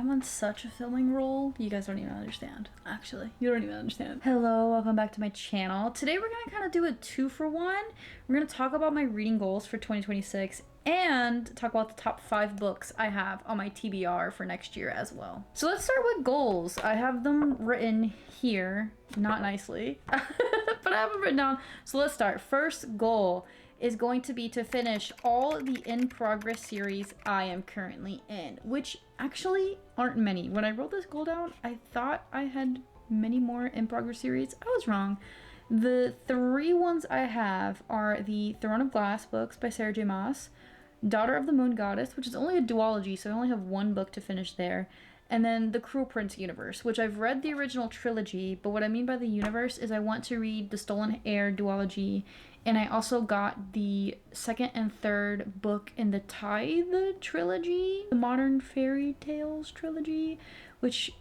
I'm on such a filming roll. You guys don't even understand. Actually, you don't even understand. Hello, welcome back to my channel. Today we're gonna kind of do a 2-for-1. We're gonna talk about my reading goals for 2026 and talk about the top 5 books I have on my TBR for next year as well. So let's start with goals. I have them written here, not nicely, but I have them written down. So let's start. First goal is going to be to finish all the in progress series I am currently in, which actually aren't many. When I wrote this goal down, I thought I had many more in progress series. I was wrong. The 3 ones I have are the Throne of Glass books by Sarah J. Maas, Daughter of the Moon Goddess, which is only a duology, so I only have 1 book to finish there, and then The Cruel Prince universe, which I've read the original trilogy, but what I mean by the universe is I want to read the Stolen Heir duology, and I also got the 2nd and 3rd book in the Tithe trilogy, the Modern Fairy Tales trilogy, which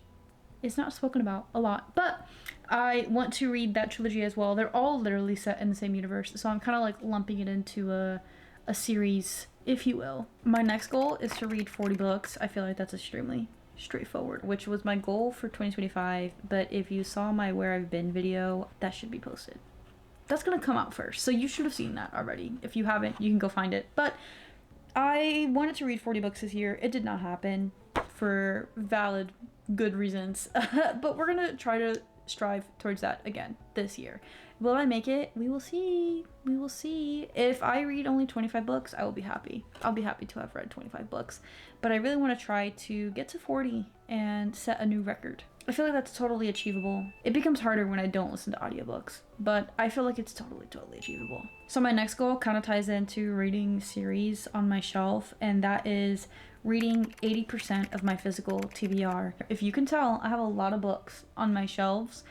is not spoken about a lot, but I want to read that trilogy as well. They're all literally set in the same universe, so I'm kind of like lumping it into a series, if you will. My next goal is to read 40 books. I feel like that's extremely straightforward, which was my goal for 2025, but if you saw my Where I've Been video, that should be posted. That's gonna come out first, so you should have seen that already. If you haven't, you can go find it. But I wanted to read 40 books this year. It did not happen for valid, good reasons, but we're gonna try to strive towards that again this year. Will I make it? We will see. We will see. If I read only 25 books, I will be happy. I'll be happy to have read 25 books, but I really want to try to get to 40 and set a new record. I feel like that's totally achievable. It becomes harder when I don't listen to audiobooks, but I feel like it's totally achievable. So my next goal kind of ties into reading series on my shelf, and that is reading 80% of my physical TBR. If you can tell, I have a lot of books on my shelves,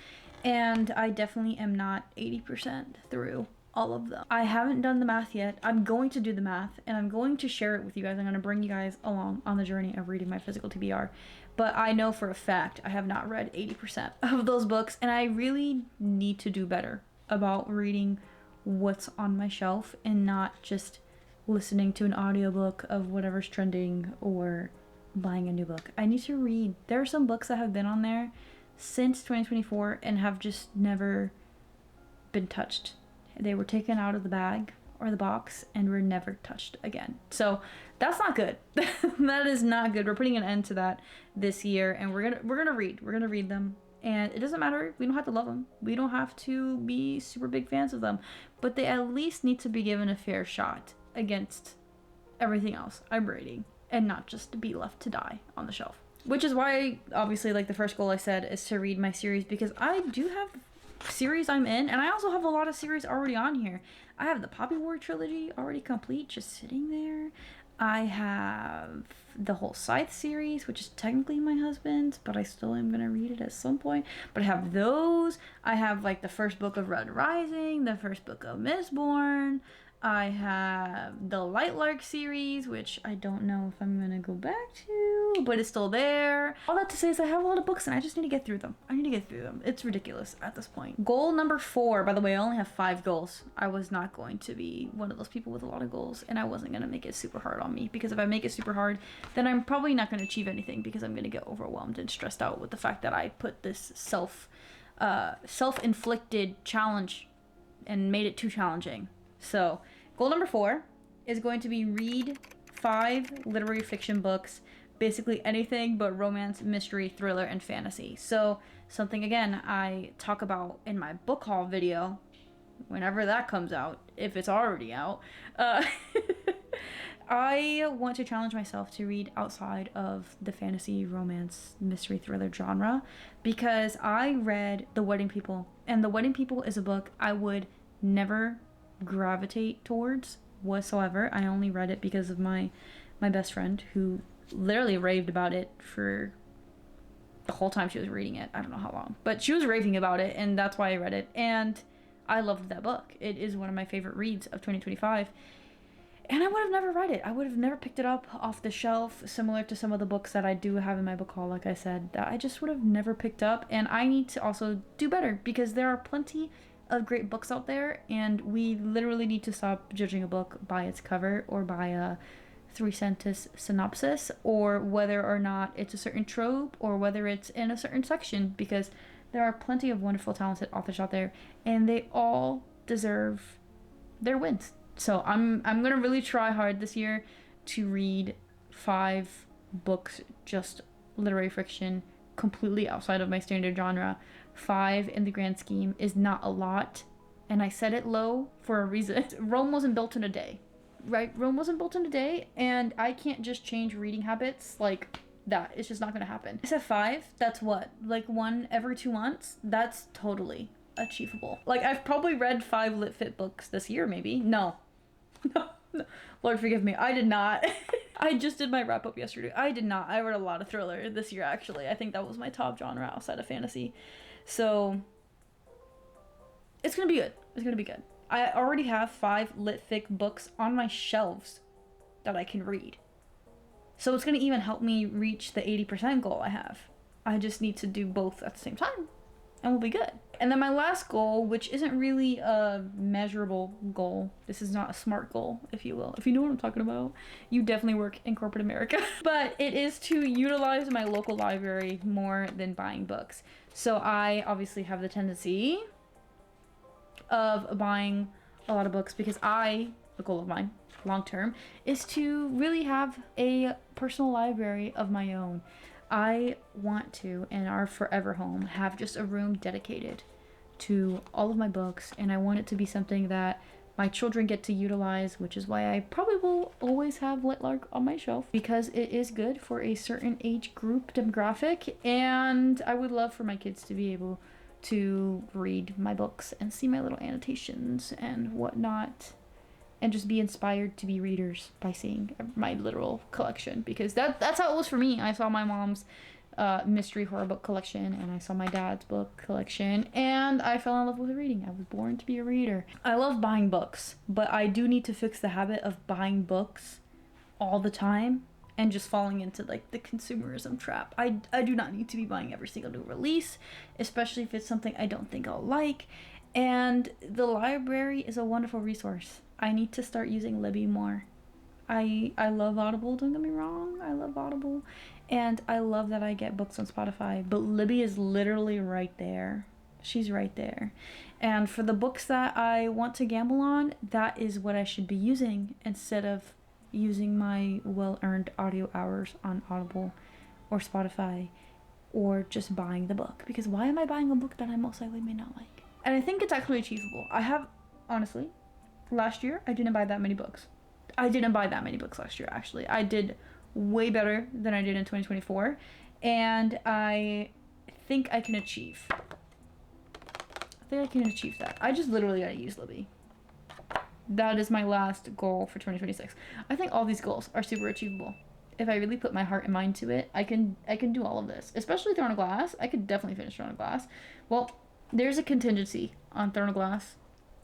and I definitely am not 80% through all of them. I haven't done the math yet. I'm going to do the math, and I'm going to share it with you guys. I'm going to bring you guys along on the journey of reading my physical TBR. But I know for a fact I have not read 80% of those books, and I really need to do better about reading what's on my shelf and not just listening to an audiobook of whatever's trending or buying a new book. I need to read. There are some books that have been on there since 2024 and have just never been touched. They were taken out of the bag or the box and were never touched again. So that's not good. That is not good. We're putting an end to that this year, and we're gonna read them. And it doesn't matter. We don't have to love them. We don't have to be super big fans of them, but they at least need to be given a fair shot against everything else I'm reading, and not just to be left to die on the shelf. Which is why, obviously, like the first goal I said is to read my series, because I do have series I'm in, and I also have a lot of series already on here. I have the Poppy War trilogy already complete, just sitting there. I have the whole Scythe series, which is technically my husband's, but I still am gonna read it at some point. But I have those. I have like the first book of Red Rising, the first book of Mistborn. I have the Lightlark series, which I don't know if I'm gonna go back to, but it's still there. All that to say is I have a lot of books and I just need to get through them. It's ridiculous at this point. Goal number 4, by the way, I only have 5 goals. I was not going to be one of those people with a lot of goals, and I wasn't gonna make it super hard on me, because if I make it super hard, then I'm probably not gonna achieve anything, because I'm gonna get overwhelmed and stressed out with the fact that I put this self-inflicted challenge and made it too challenging. So goal number 4 is going to be read 5 literary fiction books, basically anything but romance, mystery, thriller, and fantasy. So something, again, I talk about in my book haul video, whenever that comes out, if it's already out. I want to challenge myself to read outside of the fantasy, romance, mystery, thriller genre, because I read The Wedding People, and The Wedding People is a book I would never gravitate towards whatsoever. I only read it because of my best friend, who literally raved about it for the whole time she was reading it. I don't know how long, but she was raving about it, and that's why I read it, and I loved that book. It is one of my favorite reads of 2025, and I would have never read it. I would have never picked it up off the shelf, similar to some of the books that I do have in my book haul, like I said, that I just would have never picked up. And I need to also do better, because there are plenty of great books out there, and we literally need to stop judging a book by its cover or by a 3 sentence synopsis, or whether or not it's a certain trope, or whether it's in a certain section, because there are plenty of wonderful, talented authors out there, and they all deserve their wins. So I'm gonna really try hard this year to read 5 books, just literary fiction, completely outside of my standard genre. 5 in the grand scheme is not a lot, and I set it low for a reason. Rome wasn't built in a day, right? Rome wasn't built in a day, and I can't just change reading habits like that. It's just not gonna happen. I said 5, that's what, like 1 every 2 months? That's totally achievable. Like, I've probably read 5 lit fit books this year, maybe. No. No. Lord forgive me, I did not. I just did my wrap up yesterday. I did not. I read a lot of thriller this year, actually. I think that was my top genre outside of fantasy. So it's gonna be good. It's gonna be good. I already have 5 lit fic books on my shelves that I can read. So it's gonna even help me reach the 80% goal I have. I just need to do both at the same time, and we'll be good. And then my last goal, which isn't really a measurable goal, this is not a SMART goal, if you will. If you know what I'm talking about, you definitely work in corporate America. But it is to utilize my local library more than buying books. So I obviously have the tendency of buying a lot of books because the goal of mine, long term, is to really have a personal library of my own. I want to, in our forever home, have just a room dedicated to all of my books, and I want it to be something that my children get to utilize, which is why I probably will always have Litlark on my shelf, because it is good for a certain age group demographic, and I would love for my kids to be able to read my books and see my little annotations and whatnot, and just be inspired to be readers by seeing my literal collection, because that's how it was for me. I saw my mom's mystery horror book collection, and I saw my dad's book collection, and I fell in love with reading. I was born to be a reader. I love buying books, but I do need to fix the habit of buying books all the time and just falling into like the consumerism trap. I do not need to be buying every single new release, especially if it's something I don't think I'll like. And the library is a wonderful resource. I need to start using Libby more. I love Audible, don't get me wrong. I love Audible. And I love that I get books on Spotify. But Libby is literally right there. She's right there. And for the books that I want to gamble on, that is what I should be using instead of using my well-earned audio hours on Audible or Spotify, or just buying the book. Because why am I buying a book that I most likely may not like? And I think it's actually achievable. I have, honestly, last year, I didn't buy that many books. I didn't buy that many books last year, actually. I did way better than I did in 2024. And I think I can achieve. That. I just literally gotta use Libby. That is my last goal for 2026. I think all these goals are super achievable. If I really put my heart and mind to it, I can do all of this. Especially Throne of Glass. I could definitely finish Throne of Glass. Well, there's a contingency on Throne of Glass.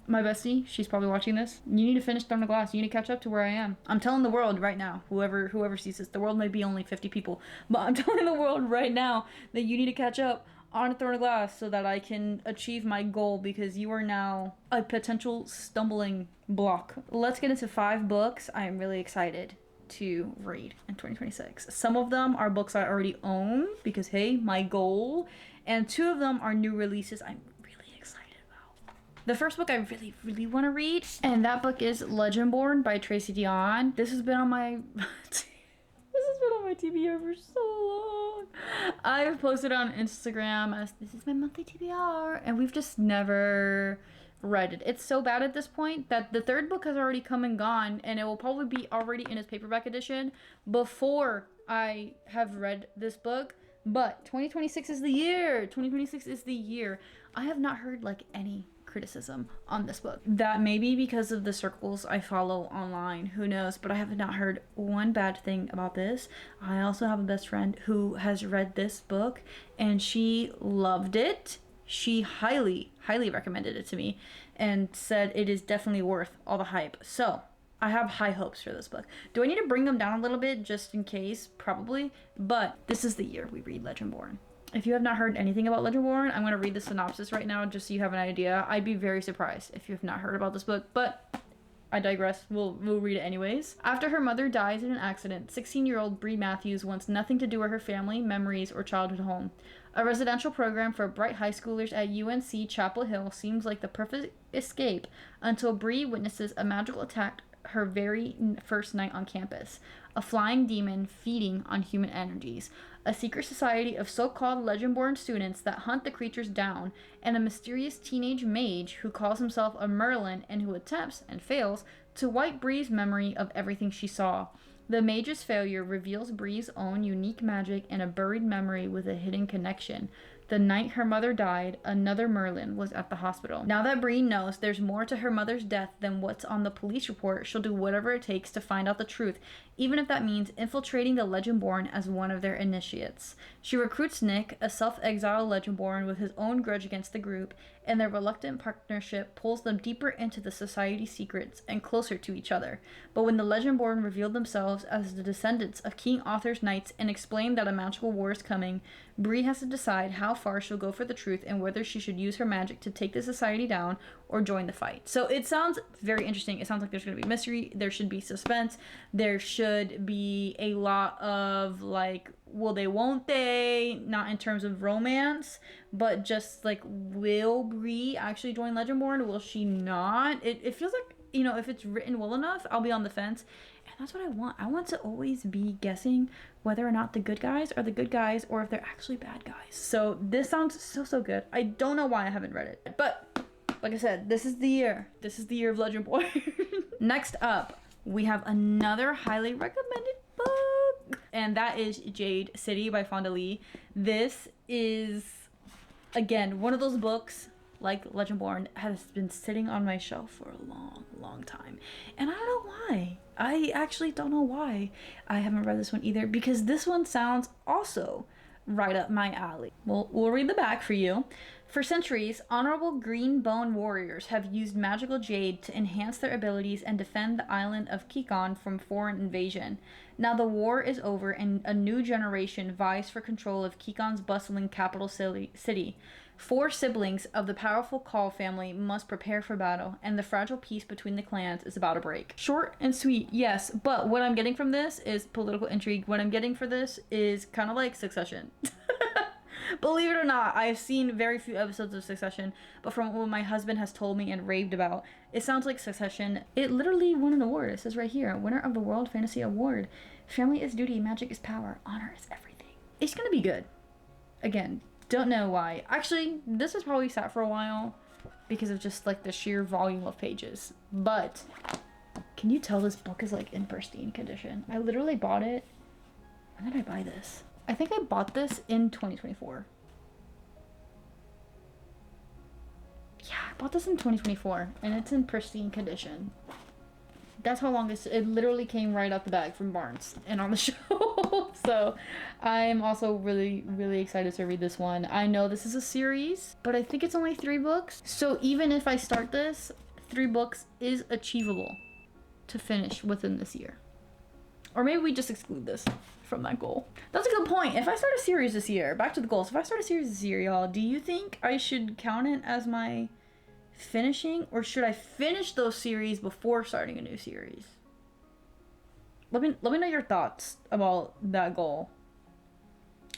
My bestie, she's probably watching this. You need to finish Throne of Glass. You need to catch up to where I am. I'm telling the world right now, whoever sees this, the world may be only 50 people, but I'm telling the world right now that you need to catch up on Throne of Glass so that I can achieve my goal, because you are now a potential stumbling block. Let's get into 5 books I am really excited to read in 2026. Some of them are books I already own because, hey, my goal, and 2 of them are new releases I'm really excited about. The first book I really, really want to read, and that book is Legendborn by Tracy Deonn. This has been on my TBR for so long. I've posted on Instagram as this is my monthly TBR, and we've just never read it. It's so bad at this point that the 3rd book has already come and gone, and it will probably be already in its paperback edition before I have read this book. But 2026 is the year. 2026 is the year. I have not heard like any criticism on this book. That may be because of the circles I follow online, who knows, but I have not heard one bad thing about this. I also have a best friend who has read this book and she loved it. She highly recommended it to me and said it is definitely worth all the hype. So I have high hopes for this book. Do I need to bring them down a little bit just in case? Probably, but this is the year we read Legendborn. If you have not heard anything about Legendborn, I'm going to read the synopsis right now just so you have an idea. I'd be very surprised if you have not heard about this book, but I digress. We'll read it anyways. After her mother dies in an accident, 16-year-old Bree Matthews wants nothing to do with her family, memories, or childhood home. A residential program for bright high schoolers at UNC Chapel Hill seems like the perfect escape until Bree witnesses a magical attack her very first night on campus. A flying demon feeding on human energies, a secret society of so-called legend-born students that hunt the creatures down, and a mysterious teenage mage who calls himself a Merlin and who attempts, and fails, to wipe Bree's memory of everything she saw. The mage's failure reveals Bree's own unique magic and a buried memory with a hidden connection. The night her mother died, another Merlin was at the hospital. Now that Bree knows there's more to her mother's death than what's on the police report, she'll do whatever it takes to find out the truth, even if that means infiltrating the Legendborn as one of their initiates. She recruits Nick, a self-exiled Legendborn with his own grudge against the group, and their reluctant partnership pulls them deeper into the society's secrets and closer to each other. But when the Legendborn reveal themselves as the descendants of King Arthur's knights and explain that a magical war is coming, Bree has to decide how far she'll go for the truth and whether she should use her magic to take the society down or join the fight. So it sounds very interesting. It sounds like there's going to be mystery, there should be suspense, there should be a lot of like, will they, won't they, not in terms of romance, but just like, will Bree actually join Legendborn, will she not? It feels like, you know, if it's written well enough, I'll be on the fence. And that's what I want. I want to always be guessing whether or not the good guys are the good guys or if they're actually bad guys. So this sounds so good. I don't know why I haven't read it. But like I said, this is the year. This is the year of Legendborn. Next up, we have another highly recommended book. And that is Jade City by Fonda Lee. This is, again, one of those books like Legendborn has been sitting on my shelf for a long time. And I don't know why. I actually don't know why I haven't read this one either, because this one sounds also right up my alley. We'll read the back for you. For centuries, honorable green bone warriors have used magical jade to enhance their abilities and defend the island of Kikon from foreign invasion. Now the war is over and a new generation vies for control of Kikon's bustling capital city. 4 siblings of the powerful Call family must prepare for battle, and the fragile peace between the clans is about to break. Short and sweet, yes, but what I'm getting from this is political intrigue. What I'm getting for this is kind of like Succession. Believe it or not, I've seen very few episodes of Succession, but from what my husband has told me and raved about, it sounds like Succession. It literally won an award. It says right here, winner of the World Fantasy Award. Family is duty, magic is power, honor is everything. It's gonna be good. Again, don't know why. Actually, this has probably sat for a while because of just like the sheer volume of pages. But can you tell this book is like in pristine condition? I literally bought it. When did I buy this? I think I bought this in 2024. Yeah, I bought this in 2024 and it's in pristine condition. That's how long it literally came right out the bag from Barnes and on the shelf. So I'm also really excited to read this one. I know this is a series, but I think it's only 3 books. So even if I start this, 3 books is achievable to finish within this year. Or maybe we just exclude this from that goal. That's a good point. If I start a series this year, back to the goals. If I start a series this year, y'all, do you think I should count it as my finishing, or should I finish those series before starting a new series? Let me know your thoughts about that goal.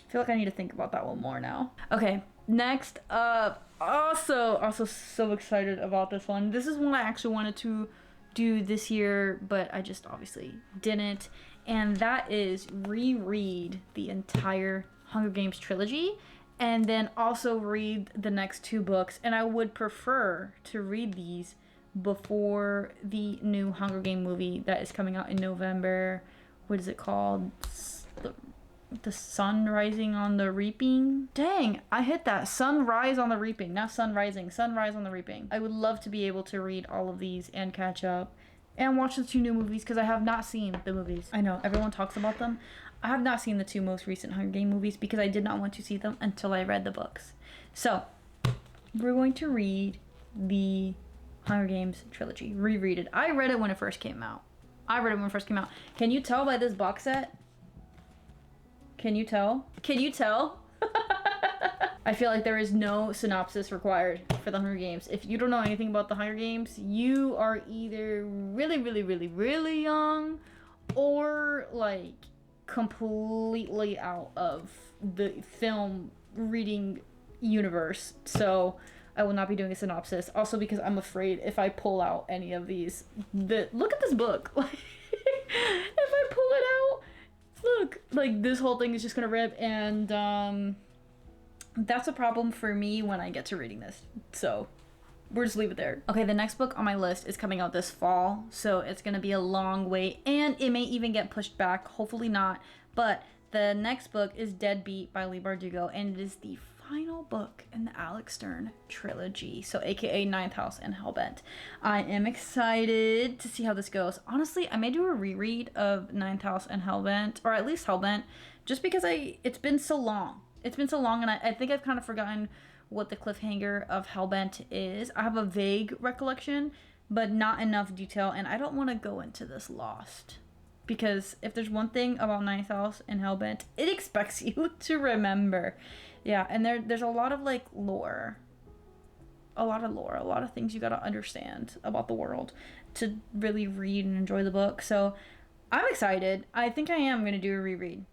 I feel like I need to think about that one more now. Okay, next up, also so excited about this one. This is one I actually wanted to do this year, but I just obviously didn't, and that is reread the entire Hunger Games trilogy and then also read the next 2 books. And I would prefer to read these before the new Hunger Game movie that is coming out in November. What is it called? The Sun Rising on the Reaping? Dang, I hit that. Sunrise on the Reaping, not Sun Rising. Sunrise on the Reaping. I would love to be able to read all of these and catch up and watch the 2 new movies because I have not seen the movies. I know, everyone talks about them. I have not seen the 2 most recent Hunger Game movies because I did not want to see them until I read the books. So, we're going to read the Hunger Games trilogy. Reread it. I read it when it first came out. Can you tell by this box set? Can you tell? I feel like there is no synopsis required for the Hunger Games. If you don't know anything about the Hunger Games, you are either really, really, really, really young or like completely out of the film reading universe. So I will not be doing a synopsis. Also because I'm afraid if I pull out any of these, look at this book. Like, if I pull it out, look, like this whole thing is just gonna rip, and that's a problem for me when I get to reading this. So we'll just leave it there. Okay, the next book on my list is coming out this fall, so it's gonna be a long wait, and it may even get pushed back, hopefully not. But the next book is Deadbeat by Leigh Bardugo, and it is the final book in the Alex Stern trilogy, so aka Ninth House and Hellbent. I am excited to see how this goes. Honestly, I may do a reread of Ninth House and Hellbent, or at least Hellbent, just because it's been so long. It's been so long, and I think I've kind of forgotten what the cliffhanger of Hellbent is. I have a vague recollection, but not enough detail, and I don't want to go into this lost. Because if there's one thing about Ninth House and Hellbent, it expects you to remember. Yeah, and there's a lot of like lore. A lot of things you gotta understand about the world to really read and enjoy the book. So I'm excited. I think I am gonna do a reread.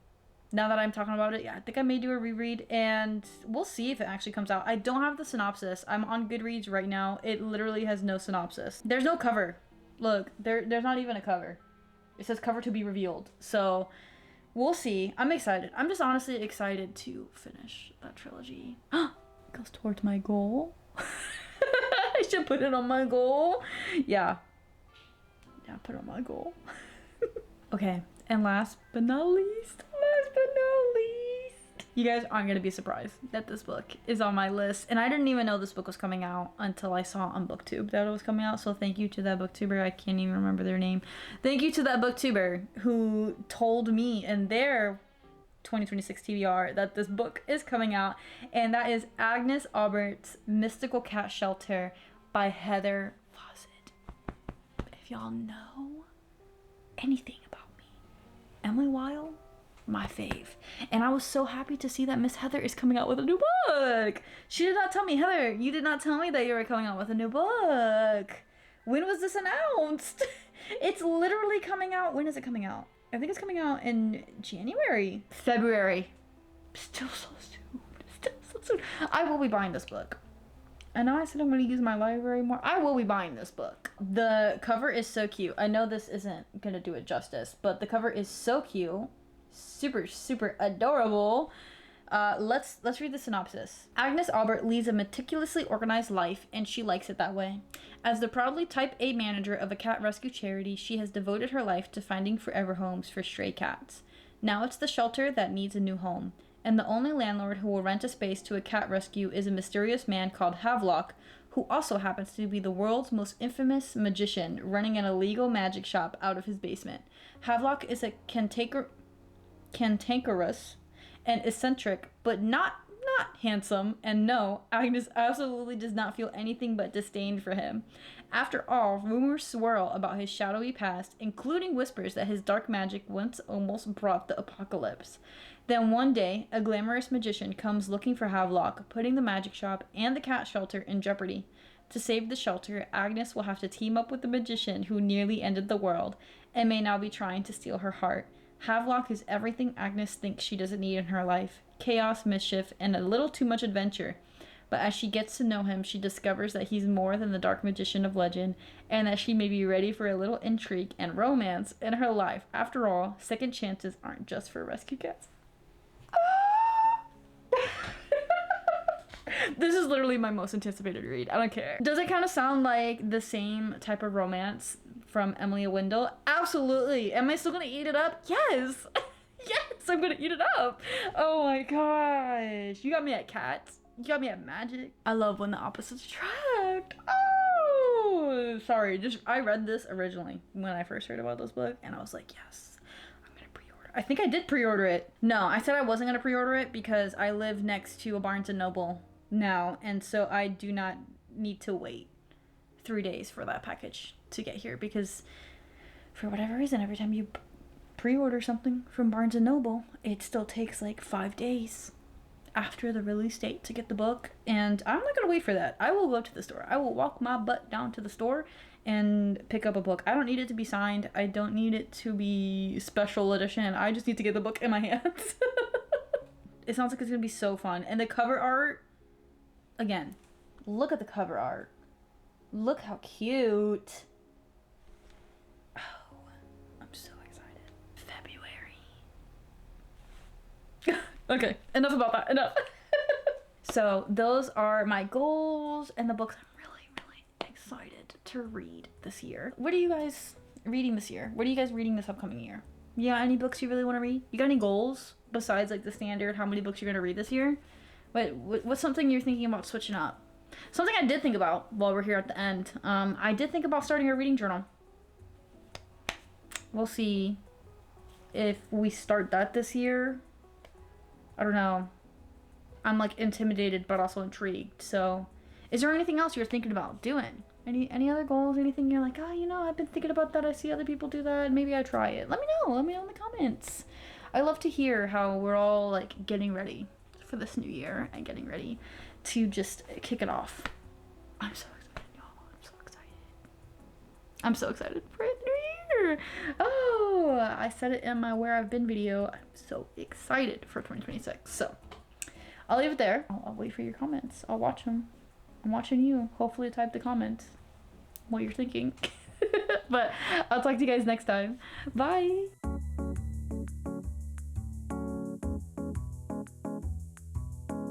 Now that I'm talking about it, yeah, I think I may do a reread, and we'll see if it actually comes out. I don't have the synopsis. I'm on Goodreads right now. It literally has no synopsis. There's no cover. Look, there's not even a cover. It says cover to be revealed. So we'll see. I'm excited. I'm just honestly excited to finish that trilogy. It goes towards my goal. I should put it on my goal. Yeah, put it on my goal. Okay, and last but not least, you guys aren't gonna be surprised that this book is on my list, and I didn't even know this book was coming out until I saw on booktube that it was coming out. So thank you to that booktuber. I can't even remember their name. Thank you to that booktuber who told me in their 2026 TBR that this book is coming out, and that is Agnes Aubert's Mystical Cat Shelter by Heather Fawcett. If y'all know anything about me, Emily Weil, my fave. And I was so happy to see that Miss Heather is coming out with a new book. She did not tell me, Heather, you did not tell me that you were coming out with a new book. When was this announced? It's literally coming out. When is it coming out? I think it's coming out in January. February. Still so soon. I will be buying this book. I know I said I'm going to use my library more. I will be buying this book. The cover is so cute. I know this isn't going to do it justice, but the cover is so cute. Super, super adorable. Let's read the synopsis. Agnes Aubert leads a meticulously organized life, and she likes it that way. As the proudly type A manager of a cat rescue charity, she has devoted her life to finding forever homes for stray cats. Now it's the shelter that needs a new home, and the only landlord who will rent a space to a cat rescue is a mysterious man called Havelock, who also happens to be the world's most infamous magician running an illegal magic shop out of his basement. Havelock is a cantankerous and eccentric, but not handsome, and no, Agnes absolutely does not feel anything but disdain for him. After all, rumors swirl about his shadowy past, including whispers that his dark magic once almost brought the apocalypse. Then one day, a glamorous magician comes looking for Havelock, putting the magic shop and the cat shelter in jeopardy. To save the shelter, Agnes will have to team up with the magician who nearly ended the world, and may now be trying to steal her heart. Havelock is everything Agnes thinks she doesn't need in her life: chaos, mischief, and a little too much adventure. But as she gets to know him, she discovers that he's more than the dark magician of legend, and that she may be ready for a little intrigue and romance in her life. After all, second chances aren't just for rescue cats. This is literally my most anticipated read. I don't care. Does it kind of sound like the same type of romance from Emily Wendell? Absolutely. Am I still gonna eat it up? Yes. Yes, I'm gonna eat it up. Oh my gosh. You got me at cats. You got me at magic. I love when the opposites attract. Oh, sorry. I read this originally when I first heard about this book, and I was like, yes, I'm gonna pre-order. I think I did pre-order it. No, I said I wasn't gonna pre-order it because I live next to a Barnes and Noble now, and so I do not need to wait 3 days for that package to get here, because for whatever reason, every time you pre-order something from Barnes and Noble, it still takes like 5 days. after the release date to get the book, and I'm not gonna wait for that. I will go to the store. I will walk my butt down to the store and pick up a book. I don't need it to be signed. I don't need it to be special edition. I just need to get the book in my hands. It sounds like it's gonna be so fun. And the cover art, again, look at the cover art. Look how cute. Oh, I'm so excited. February. Okay, enough about that, enough. So those are my goals and the books I'm really, really excited to read this year. What are you guys reading this year? What are you guys reading this upcoming year? Yeah, any books you really want to read? You got any goals besides like the standard how many books you're gonna read this year? What's something you're thinking about switching up? Something I did think about while we're here at the end. I did think about starting a reading journal. We'll see if we start that this year. I don't know. I'm like intimidated but also intrigued. So is there anything else you're thinking about doing? Any other goals? Anything you're like, oh, you know, I've been thinking about that. I see other people do that. Maybe I try it. Let me know. Let me know in the comments. I love to hear how we're all like getting ready for this new year and getting ready to just kick it off. I'm so excited, y'all. I'm so excited. I'm so excited for the new year. Oh, I said it in my Where I've Been video. I'm so excited for 2026. So I'll leave it there. I'll wait for your comments. I'll watch them. I'm watching you. Hopefully type the comments what you're thinking. But I'll talk to you guys next time. Bye.